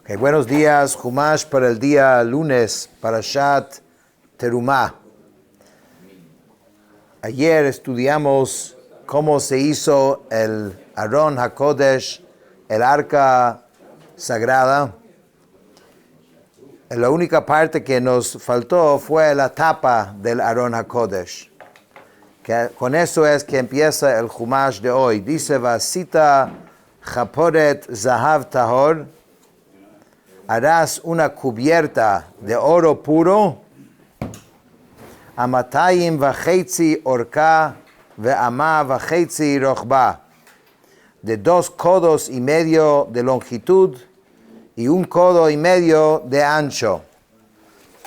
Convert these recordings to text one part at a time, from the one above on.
Okay, buenos días, Humash para el día lunes, Parashat Terumah. Ayer estudiamos cómo se hizo el Aron HaKodesh, el arca sagrada. La única parte que nos faltó fue la tapa del Aron HaKodesh. Con eso es que empieza el Humash de hoy. Dice, Vasita Chaporet Zahav Tahor. Harás una cubierta de oro puro, amatayim vachetzi orka ve'ama vachetzi rochba, de 2 codos y medio de longitud y 1 codo y medio de ancho.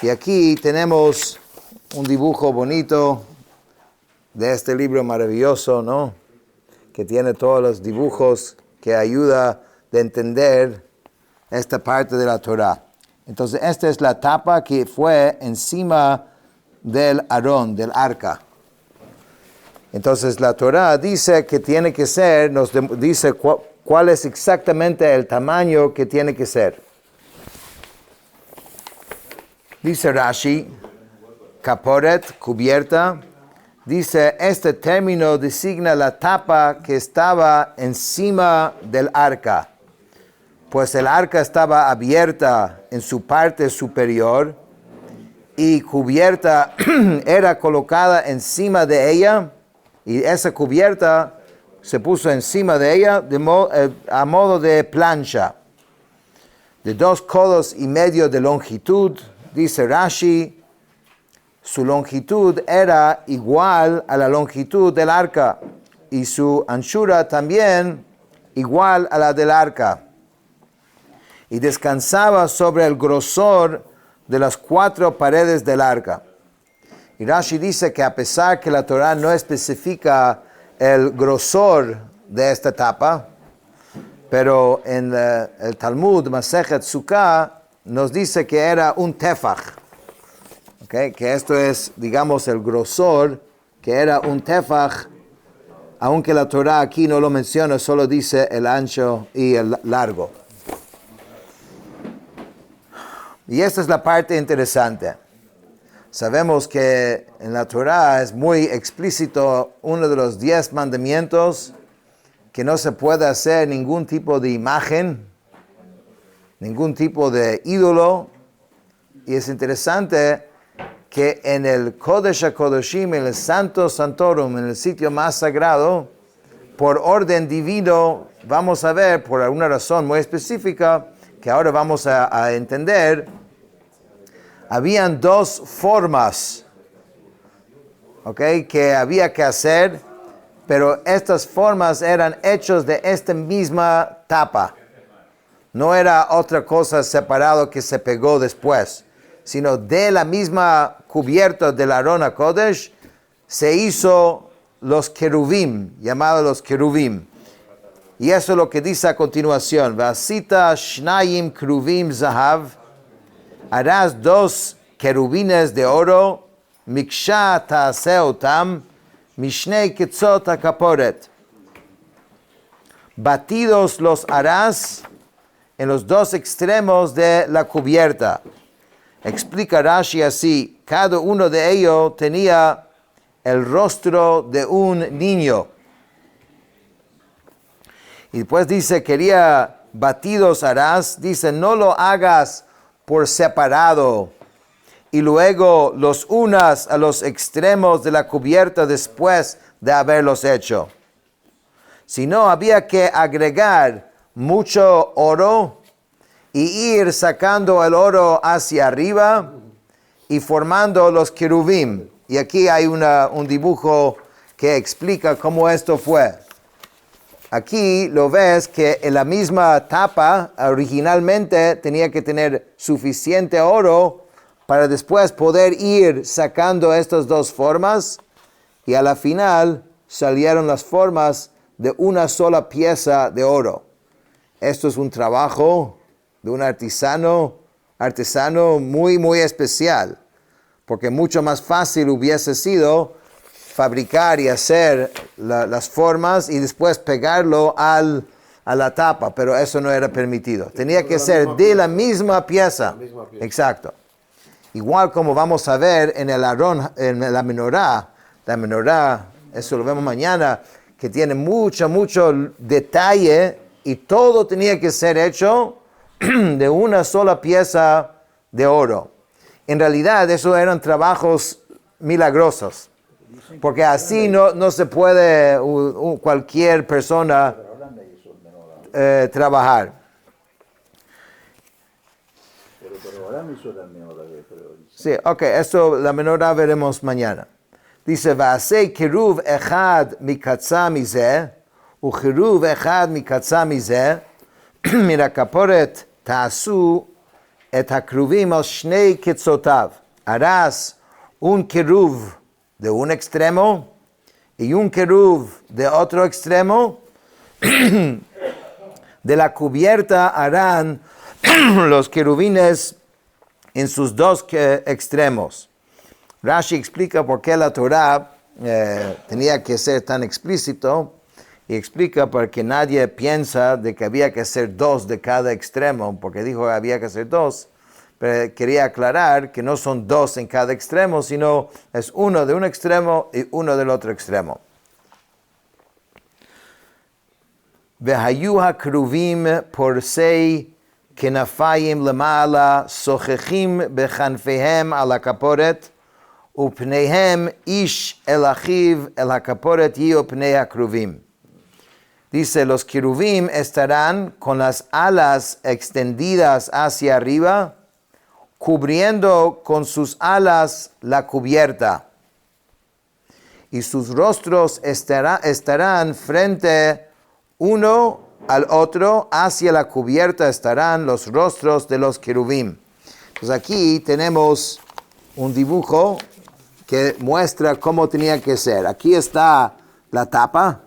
Y aquí tenemos un dibujo bonito de este libro maravilloso, ¿no? Que tiene todos los dibujos que ayuda a entender esta parte de la Torah. Entonces, esta es la tapa que fue encima del Aarón, del arca. Entonces, la Torah dice que tiene que ser, nos dice cuál es exactamente el tamaño que tiene que ser. Dice Rashi, kaporet, cubierta. Dice, este término designa la tapa que estaba encima del arca. Pues el arca estaba abierta en su parte superior y cubierta era colocada encima de ella, y esa cubierta se puso encima de ella a modo de plancha, de 2 codos y medio de longitud. Dice Rashi, su longitud era igual a la longitud del arca y su anchura también igual a la del arca. Y descansaba sobre el grosor de las 4 paredes del arca. Y Rashi dice que a pesar que la Torah no especifica el grosor de esta tapa, pero en el Talmud, Masechet Sukkah, nos dice que era un tefach. ¿Okay? Que esto es, digamos, el grosor, que era un tefach, aunque la Torah aquí no lo menciona, solo dice el ancho y el largo. Y esta es la parte interesante. Sabemos que en la Torah es muy explícito uno de los 10 mandamientos, que no se puede hacer ningún tipo de imagen, ningún tipo de ídolo. Y es interesante que en el Kodesh HaKodeshim, en el Santo Santorum, en el sitio más sagrado, por orden divino, vamos a ver, por alguna razón muy específica, que ahora vamos a entender, habían 2 formas, que había que hacer, pero estas formas eran hechas de esta misma tapa. No era otra cosa separado que se pegó después, sino de la misma cubierta del Aron HaKodesh se hizo los querubim, llamados los querubim. Y eso es lo que dice a continuación. Vasita shnayim keruvim zahav. Harás 2 querubines de oro. Miksha ta'aseh otam. Mishnei ketzot hakaporet. Batidos los harás en los 2 extremos de la cubierta. Explica Rashi así. Cada uno de ellos tenía el rostro de un niño. Y después dice, quería batidos harás. Dice, no lo hagas por separado y luego los unas a los extremos de la cubierta después de haberlos hecho. Sino había que agregar mucho oro y ir sacando el oro hacia arriba y formando los querubim. Y aquí hay un dibujo que explica cómo esto fue. Aquí lo ves que en la misma tapa originalmente tenía que tener suficiente oro para después poder ir sacando estas 2 formas, y a la final salieron las formas de una sola pieza de oro. Esto es un trabajo de un artesano muy, muy especial, porque mucho más fácil hubiese sido fabricar y hacer las formas y después pegarlo al a la tapa, pero eso no era permitido. Tenía que ser de la misma pieza. Exacto. Igual como vamos a ver en el Aarón, en la menorá, eso lo vemos mañana, que tiene mucho detalle y todo tenía que ser hecho de una sola pieza de oro. En realidad, eso eran trabajos milagrosos, porque así no se puede cualquier persona trabajar. Sí, ok, esto la menorá veremos mañana. Dice, Va'asei kiruv echad mikatza mizeh, uchiruv echad mikatza mizeh, mira kaporet ta'asu et hakruvim al shnei kitzotav. Harás un kiruv de un extremo y un keruv de otro extremo. De la cubierta harán los querubines en sus dos extremos. Rashi explica por qué la Torah tenía que ser tan explícito y explica porque nadie piensa de que había que ser dos de cada extremo, porque dijo que había que ser dos. Pero quería aclarar que no son dos en cada extremo, sino es uno de un extremo y uno del otro extremo. Vehayu hakruvim porsei kenafayim lemala sochechim bechanfehem al hakaporet upneihem ish el achiv el hakaporet yiu pnei hakruvim. Dice, los querubim estarán con las alas extendidas hacia arriba, cubriendo con sus alas la cubierta. Y sus rostros estarán frente uno al otro, hacia la cubierta estarán los rostros de los querubim. Pues aquí tenemos un dibujo que muestra cómo tenía que ser. Aquí está la tapa.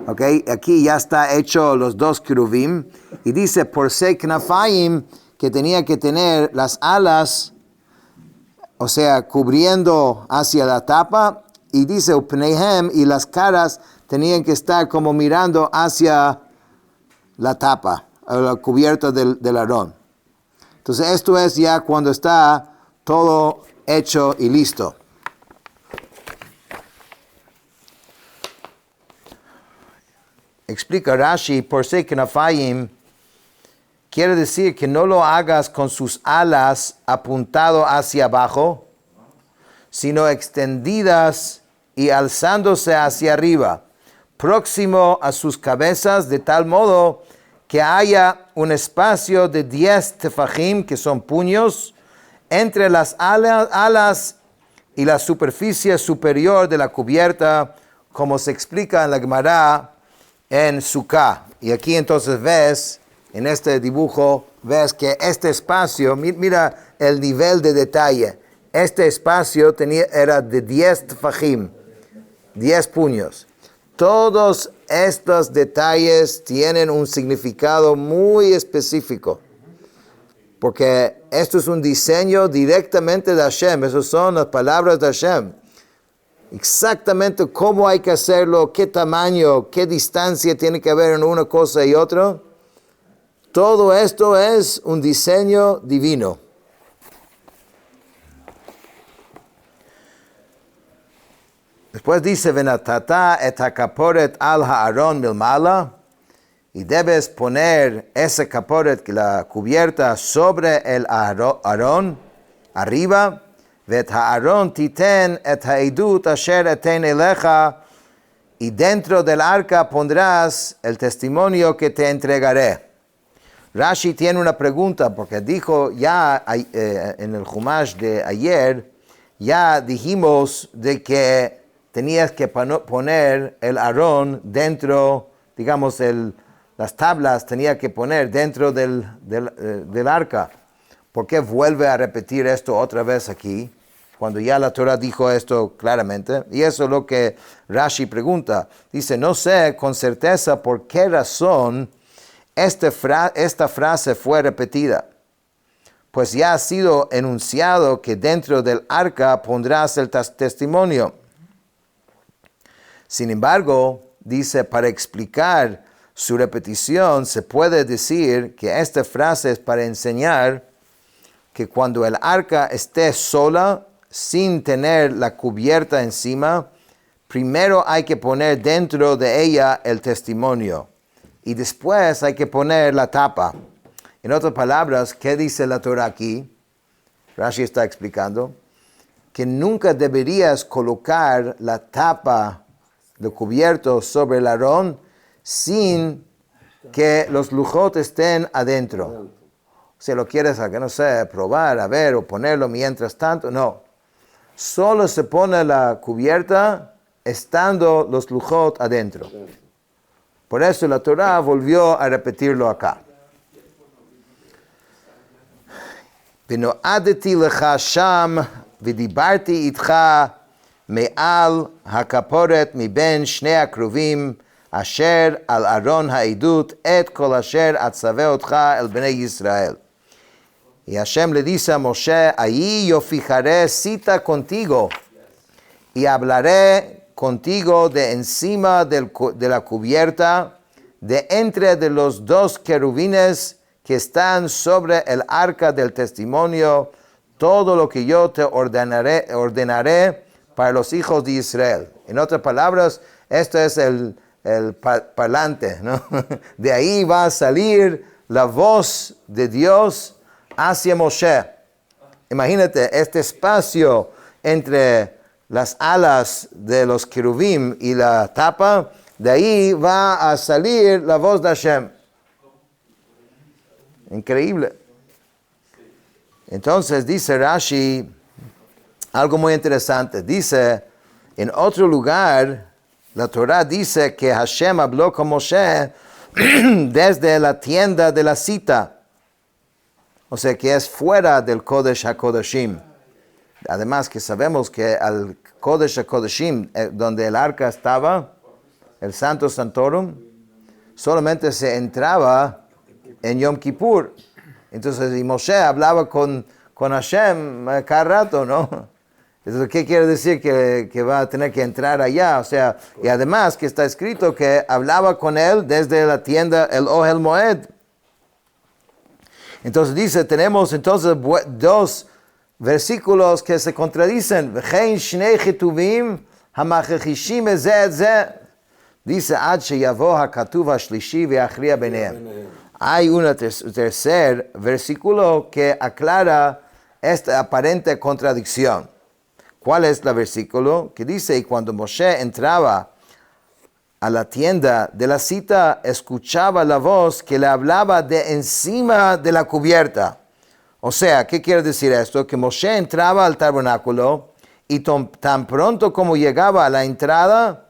Okay, aquí ya está hecho los dos querubim y dice por se knafayim que tenía que tener las alas, o sea, cubriendo hacia la tapa, y dice upneihem, y las caras tenían que estar como mirando hacia la tapa, la cubierta del Aarón. Entonces esto es ya cuando está todo hecho y listo. Explica Rashi, por se knafayim, quiere decir que no lo hagas con sus alas apuntado hacia abajo, sino extendidas y alzándose hacia arriba, próximo a sus cabezas, de tal modo que haya un espacio de 10 tefajim, que son puños, entre las alas y la superficie superior de la cubierta, como se explica en la Gemara en Sukkah. Y aquí entonces ves, en este dibujo, ves que este espacio, mira el nivel de detalle. Este espacio era de 10 tefajim, 10 puños. Todos estos detalles tienen un significado muy específico, porque esto es un diseño directamente de Hashem. Esas son las palabras de Hashem. Exactamente cómo hay que hacerlo, qué tamaño, qué distancia tiene que haber en una cosa y otra. Todo esto es un diseño divino. Después dice, venatata et hakaporet al haaron milmala, y debes poner ese kaporet, la cubierta, sobre el Aarón, arriba. Vet haaron titen et haedut asher eten elecha, y dentro del arca pondrás el testimonio que te entregaré. Rashi tiene una pregunta, porque dijo ya en el Chumash de ayer, ya dijimos de que tenías que poner el Aarón dentro, digamos, las tablas tenía que poner dentro del arca. ¿Por qué vuelve a repetir esto otra vez aquí, cuando ya la Torah dijo esto claramente? Y eso es lo que Rashi pregunta. Dice, no sé con certeza por qué razón esta frase fue repetida. Pues ya ha sido enunciado que dentro del arca pondrás el testimonio. Sin embargo, dice, para explicar su repetición, se puede decir que esta frase es para enseñar que cuando el arca esté sola, sin tener la cubierta encima, primero hay que poner dentro de ella el testimonio y después hay que poner la tapa. En otras palabras, ¿qué dice la Torah aquí? Rashi está explicando que nunca deberías colocar la tapa de cubierto sobre el Aarón sin que los lujot estén adentro. Si lo quieres, no sé, probar, a ver, o ponerlo mientras tanto, no. Solo se pone la cubierta estando los lujot adentro. Por eso la Torah volvió a repetirlo acá. ונועדתי לך שם ודיברתי איתך מעל הכפורת מבין שני הקרובים אשר על ארון העדות את כל אשר אצווה אותך אל בני ישראל. Y Hashem le dice a Moshe, ahí yo fijaré cita contigo y hablaré contigo de encima de la cubierta, de entre de los dos querubines que están sobre el arca del testimonio, todo lo que yo te ordenaré para los hijos de Israel. En otras palabras, esto es el parlante, ¿no? De ahí va a salir la voz de Dios hacia Moshe. Imagínate este espacio entre las alas de los querubim y la tapa, de ahí va a salir la voz de Hashem. Increíble. Entonces dice Rashi algo muy interesante. Dice, en otro lugar, la Torah dice que Hashem habló con Moshe desde la tienda de la cita. O sea que es fuera del Kodesh HaKodashim. Además que sabemos que al Kodesh HaKodashim, donde el arca estaba, el Santo Santorum, solamente se entraba en Yom Kippur. Entonces, y Moshe hablaba con Hashem cada rato, ¿no? Entonces, ¿qué quiere decir? Que va a tener que entrar allá. O sea, y además que está escrito que hablaba con él desde la tienda, el Ohel Moed. Entonces dice, tenemos entonces dos versículos que se contradicen. V'chein shnei chetuvim hamachechishim ze et ze. Dice, ad sheyavo hakatuv hashlishi ve'achria benehem. Hay un tercer versículo que aclara esta aparente contradicción. ¿Cuál es el versículo? Que dice, y cuando Moshe entraba a la tienda de la cita, escuchaba la voz que le hablaba de encima de la cubierta. O sea, ¿qué quiere decir esto? Que Moshe entraba al tabernáculo y tan pronto como llegaba a la entrada,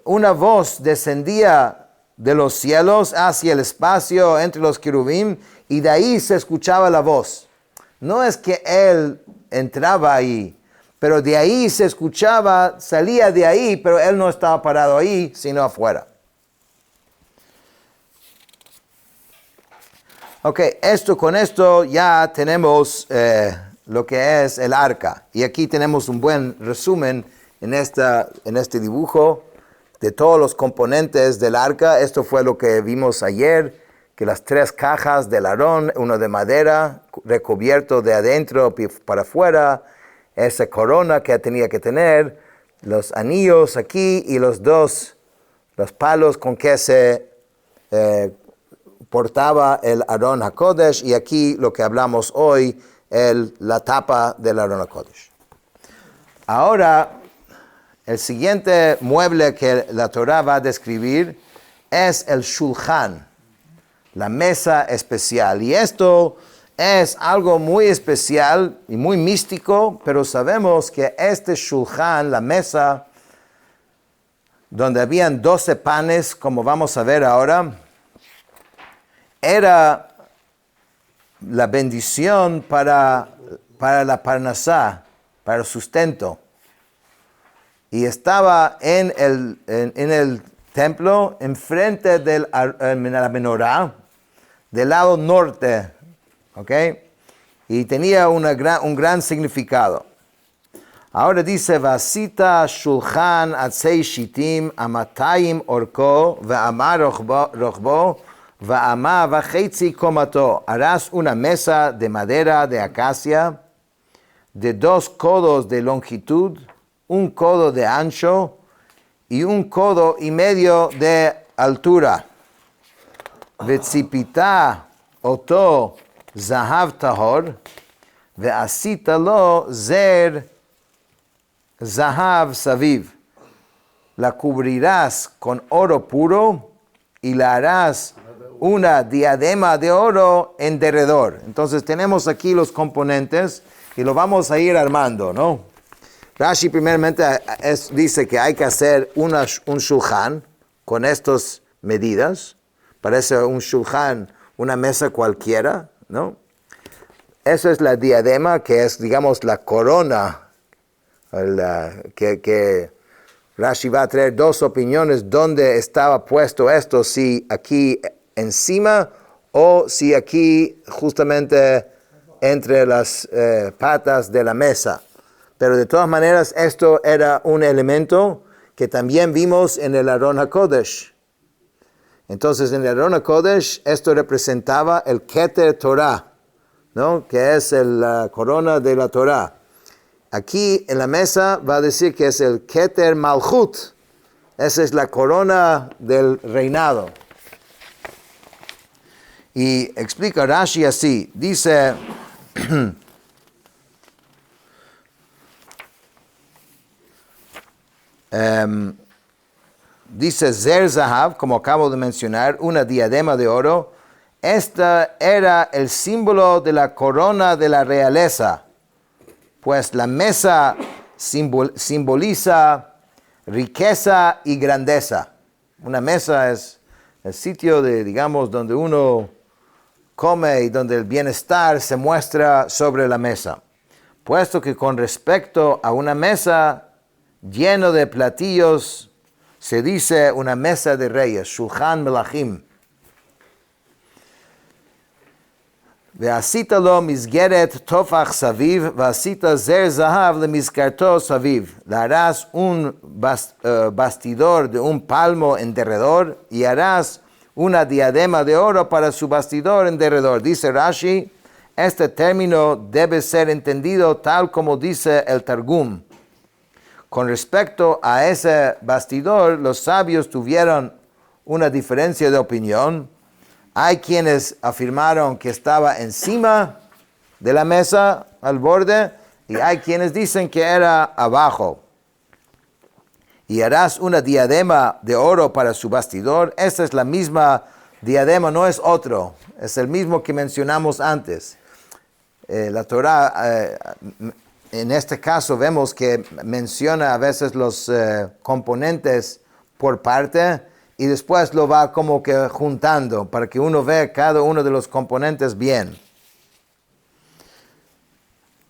una voz descendía de los cielos hacia el espacio entre los querubim y de ahí se escuchaba la voz. No es que él entraba ahí, pero de ahí se escuchaba, salía de ahí, pero él no estaba parado ahí, sino afuera. Ok, con esto ya tenemos lo que es el arca. Y aquí tenemos un buen resumen en este dibujo de todos los componentes del arca. Esto fue lo que vimos ayer, que las 3 cajas del Aarón, uno de madera, recubierto de adentro para afuera, esa corona que tenía que tener, los anillos aquí y los palos con que se portaba el Aarón HaKodesh, y aquí lo que hablamos hoy, la tapa del Aarón HaKodesh. Ahora, el siguiente mueble que la Torah va a describir es el Shulchan, la mesa especial. Y esto es algo muy especial y muy místico, pero sabemos que este Shulchan, la mesa, donde habían 12 panes, como vamos a ver ahora, era la bendición para la parnasá, para el sustento. Y estaba en el templo, enfrente de la menorá, del lado norte, ¿ok? Y tenía un gran significado. Ahora dice, Vasita shulchan atzei shitim amatayim orko ve'ama rochbo ve'ama vachetzi komato. Harás una mesa de madera de acacia de 2 codos de longitud, 1 codo de ancho y 1 codo y medio de altura. Vetzipita oto zahav tahor ve'asita lo zer Zahav Saviv. La cubrirás con oro puro y la harás una diadema de oro en derredor. Entonces tenemos aquí los componentes y lo vamos a ir armando, ¿no? Rashi primeramente dice que hay que hacer un shulchan con estas medidas. Parece un shulchan, una mesa cualquiera, ¿no? Esa es la diadema que es, digamos, la corona. Que Rashi va a traer 2 opiniones dónde estaba puesto esto, si aquí encima o si aquí justamente entre las patas de la mesa. Pero de todas maneras esto era un elemento que también vimos en el Aron HaKodesh. Entonces en el Aron HaKodesh esto representaba el Keter Torah, ¿no? Que es la corona de la Torah. Aquí en la mesa va a decir que es el Keter Malchut. Esa es la corona del reinado. Y explica Rashi así. Dice, dice Zer Zahav, como acabo de mencionar, una diadema de oro. Esta era el símbolo de la corona de la realeza. Pues la mesa simboliza riqueza y grandeza. Una mesa es el sitio digamos, donde uno come y donde el bienestar se muestra sobre la mesa. Puesto que con respecto a una mesa lleno de platillos, se dice una mesa de reyes, Shulchan Melachim. ועשית לו מסגרת טופח סביב, ועשית זר זהב למזכרתו סביב. Le harás un bastidor de un palmo en derredor, y harás una diadema de oro para su bastidor en derredor. Dice Rashi, este término debe ser entendido tal como dice el Targum. Con respecto a ese bastidor, los sabios tuvieron una diferencia de opinión. Hay quienes afirmaron que estaba encima de la mesa, al borde, y hay quienes dicen que era abajo. Y harás una diadema de oro para su bastidor. Esta es la misma diadema, no es otro. Es el mismo que mencionamos antes. La Torah, en este caso, vemos que menciona a veces los componentes por parte, y después lo va como que juntando para que uno vea cada uno de los componentes bien.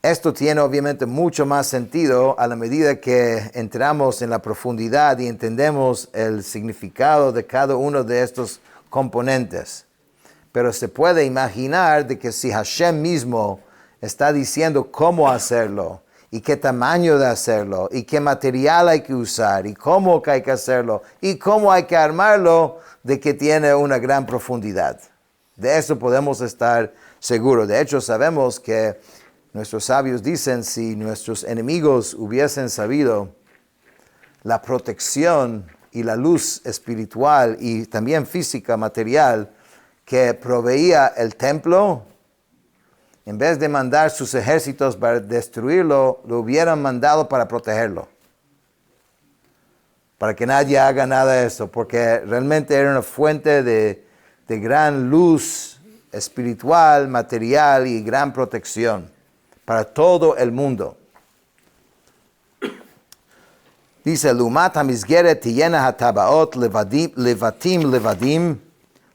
Esto tiene obviamente mucho más sentido a la medida que entramos en la profundidad y entendemos el significado de cada uno de estos componentes. Pero se puede imaginar de que si Hashem mismo está diciendo cómo hacerlo, y qué tamaño de hacerlo, y qué material hay que usar, y cómo hay que hacerlo, y cómo hay que armarlo, de que tiene una gran profundidad. De eso podemos estar seguros. De hecho, sabemos que nuestros sabios dicen, si nuestros enemigos hubiesen sabido la protección y la luz espiritual y también física, material, que proveía el templo, en vez de mandar sus ejércitos para destruirlo, lo hubieran mandado para protegerlo. Para que nadie haga nada de eso, porque realmente era una fuente de gran luz espiritual, material y gran protección para todo el mundo. Dice, Lumat hamizgeret tiyena hatabaot levatim levadim,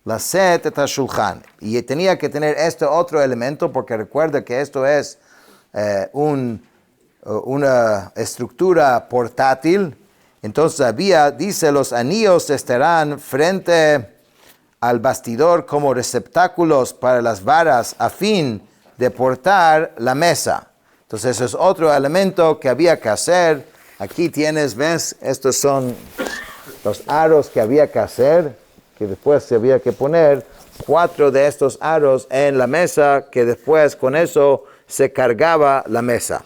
Laset et hashulchan. Y tenía que tener este otro elemento, porque recuerda que esto es una estructura portátil. Entonces dice, los anillos estarán frente al bastidor como receptáculos para las varas a fin de portar la mesa. Entonces eso es otro elemento que había que hacer. Aquí tienes, ¿ves? Estos son los aros que había que hacer, que después se había que poner 4 de estos aros en la mesa, que después con eso se cargaba la mesa.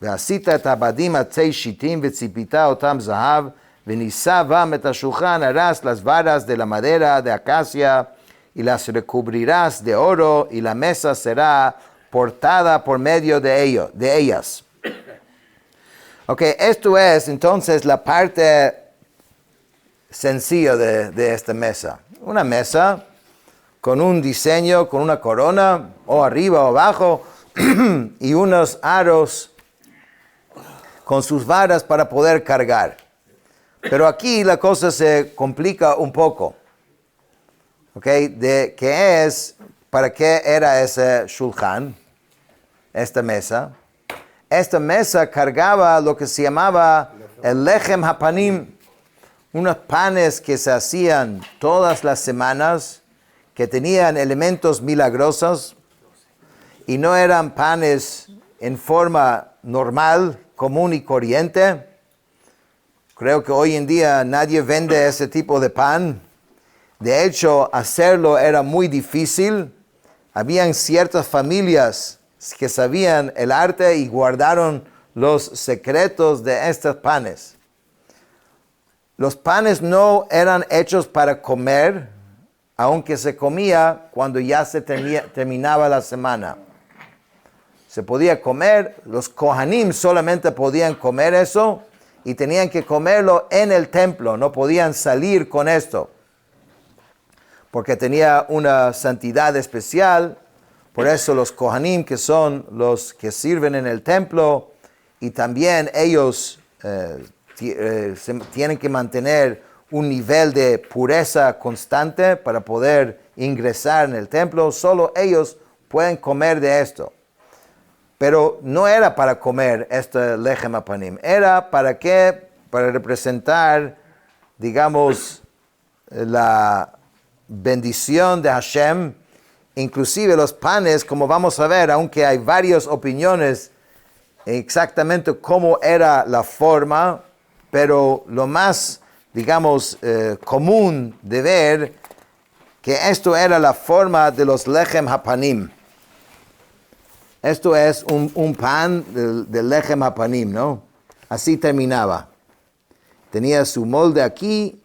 ועשית את הבדים עצי שיטים וציפית אותם זהב, ונישא bam את השולחן, harás las varas de la madera de acacia, y las recubrirás de oro, y la mesa será portada por medio de ellas. Ok, esto es entonces la parte sencilla de esta mesa. Una mesa con un diseño, con una corona, o arriba o abajo, y unos aros con sus varas para poder cargar. Pero aquí la cosa se complica un poco. ¿Ok? De qué es, para qué era ese shulchan, esta mesa. Esta mesa cargaba lo que se llamaba el lechem hapanim, unos panes que se hacían todas las semanas, que tenían elementos milagrosos, y no eran panes en forma normal, común y corriente. Creo que hoy en día nadie vende ese tipo de pan. De hecho, hacerlo era muy difícil. Habían ciertas familias que sabían el arte y guardaron los secretos de estos panes. Los panes no eran hechos para comer, aunque se comía cuando ya se terminaba la semana. Se podía comer, los kohanim solamente podían comer eso y tenían que comerlo en el templo, no podían salir con esto, porque tenía una santidad especial. Por eso los kohanim, que son los que sirven en el templo, y también ellos tienen que mantener un nivel de pureza constante para poder ingresar en el templo. Solo ellos pueden comer de esto. Pero no era para comer este lechem hapanim. Era para qué? Para representar, digamos, la bendición de Hashem. Inclusive los panes, como vamos a ver, aunque hay varias opiniones exactamente cómo era la forma, pero lo más, digamos, común de ver, que esto era la forma de los lechem hapanim. Esto es un pan del lechem hapanim, ¿no? Así terminaba. Tenía su molde aquí,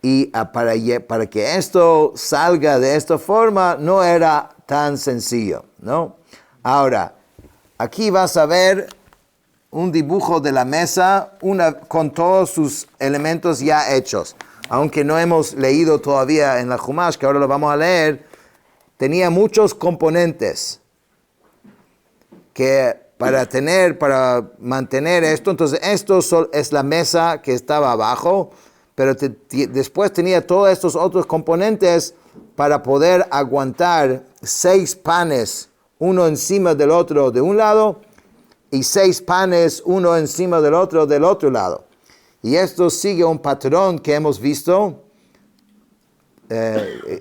y para que esto salga de esta forma no era tan sencillo, ¿no? Ahora, aquí vas a ver un dibujo de la mesa con todos sus elementos ya hechos. Aunque no hemos leído todavía en la Chumash, que ahora lo vamos a leer, tenía muchos componentes que para mantener esto. Entonces esto es la mesa que estaba abajo, pero después tenía todos estos otros componentes para poder aguantar 6 panes, uno encima del otro de un lado, y 6 panes, uno encima del otro lado. Y esto sigue un patrón que hemos visto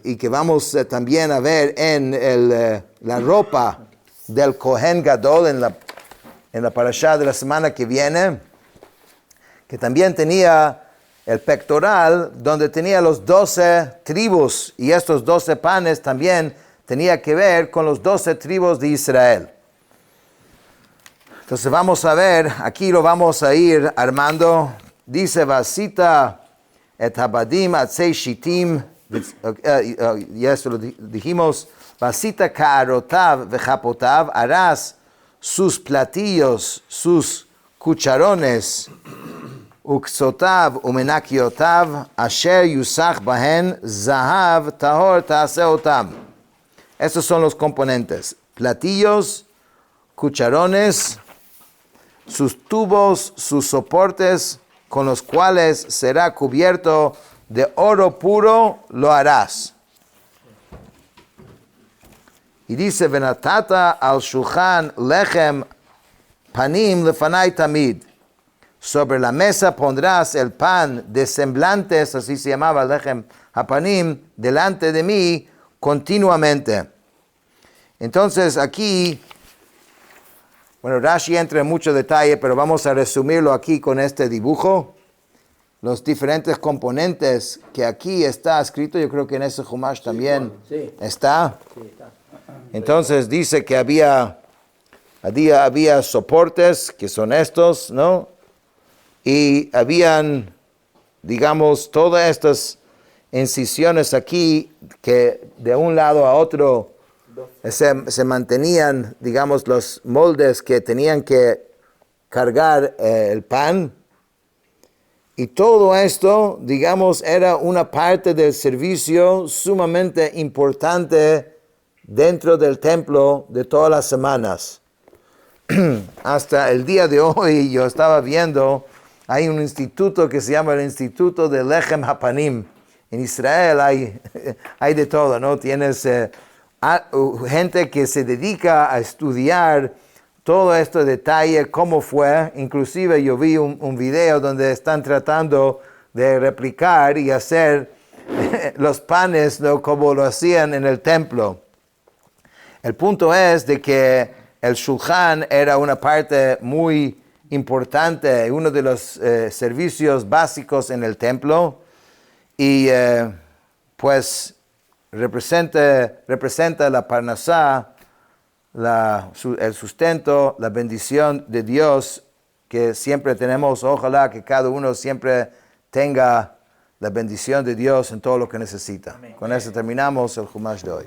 y que vamos también a ver en la ropa del Kohen Gadol en la parashá de la semana que viene, que también tenía el pectoral donde tenía los 12 tribus, y estos 12 panes también tenía que ver con los 12 tribus de Israel. Entonces vamos a ver, aquí lo vamos a ir armando. Dice, vasita et habadim atzei shitim, ya eso lo dijimos. Vasita ka'arotav vechapotav, harás sus platillos, sus cucharones, uksotav umenakiotav, asher yusach bahen, zahav tahor ta'aseotam. Estos son los componentes: platillos, cucharones, sus tubos, sus soportes, con los cuales será cubierto de oro puro, lo harás. Y dice, venatata al shulchan lechem panim lefanai tamid. Sobre la mesa pondrás el pan de semblantes, así se llamaba lechem hapanim, delante de mí continuamente. Entonces aquí, bueno, Rashi entra en mucho detalle, pero vamos a resumirlo aquí con este dibujo. Los diferentes componentes que aquí está escrito, yo creo que en ese Chumash también está. Entonces dice que había soportes, que son estos, ¿no? Y habían, digamos, todas estas incisiones aquí que de un lado a otro se mantenían, digamos, los moldes que tenían que cargar el pan. Y todo esto, digamos, era una parte del servicio sumamente importante dentro del templo de todas las semanas. Hasta el día de hoy yo estaba viendo, hay un instituto que se llama el Instituto de Lechem Hapanim. En Israel hay de todo, ¿no? Tienes gente que se dedica a estudiar todo este detalle, cómo fue. Inclusive yo vi un video donde están tratando de replicar y hacer los panes, ¿no? Como lo hacían en el templo. El punto es de que el Shulchan era una parte muy importante, uno de los servicios básicos en el templo, y pues representa la parnasá, el sustento, la bendición de Dios que siempre tenemos. Ojalá que cada uno siempre tenga la bendición de Dios en todo lo que necesita. Amén. Con eso terminamos el Chumash de hoy.